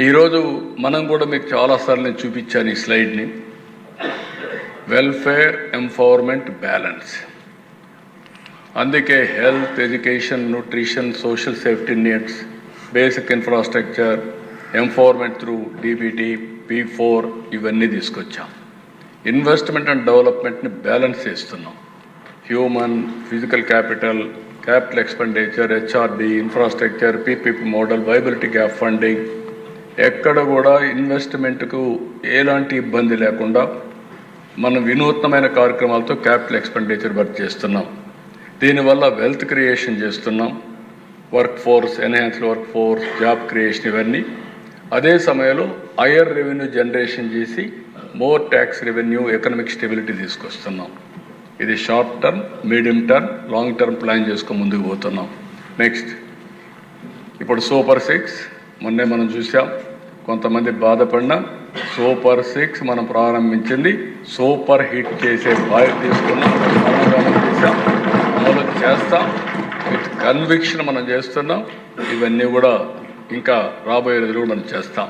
ఈరోజు మనం కూడా మీకు చాలాసార్లు నేను చూపించాను ఈ స్లైడ్ని. Welfare, empowerment, balance. అందుకే health, education, nutrition, social safety needs, basic infrastructure, empowerment through DBT, P4 ఇవన్నీ తీసుకొచ్చాం. ఇన్వెస్ట్మెంట్ అండ్ డెవలప్మెంట్ని బ్యాలెన్స్ చేస్తున్నాం. Human, physical capital expenditure, HRD, infrastructure, PPP model, viability gap funding, ఎక్కడ కూడా ఇన్వెస్ట్మెంట్కు ఎలాంటి ఇబ్బంది లేకుండా మనం వినూత్నమైన కార్యక్రమాలతో క్యాపిటల్ ఎక్స్పెండిచర్ వర్క్ చేస్తున్నాం. దీనివల్ల వెల్త్ క్రియేషన్ చేస్తున్నాం, work force, enhanced work force, job creation ఇవన్నీ. అదే సమయంలో హయ్యర్ రెవెన్యూ జనరేషన్ చేసి more tax revenue, economic stability తీసుకొస్తున్నాం. ఇది short term, medium term, long term plan చేసుకొని ముందుకు పోతున్నాం. నెక్స్ట్, ఇప్పుడు సూపర్ 6 మొన్నే మనం చూసాం. కొంతమంది బాధపడినా సూపర్ 6 మనం ప్రారంభించింది సూపర్ హిట్ చేసే బాధ్యత తీసుకున్నాం, చేసాం, అమలు చేస్తాం. విత్ కన్విక్షన్ మనం చేస్తున్నాం. ఇవన్నీ కూడా ఇంకా రాబోయే రోజులు మనం చేస్తాం.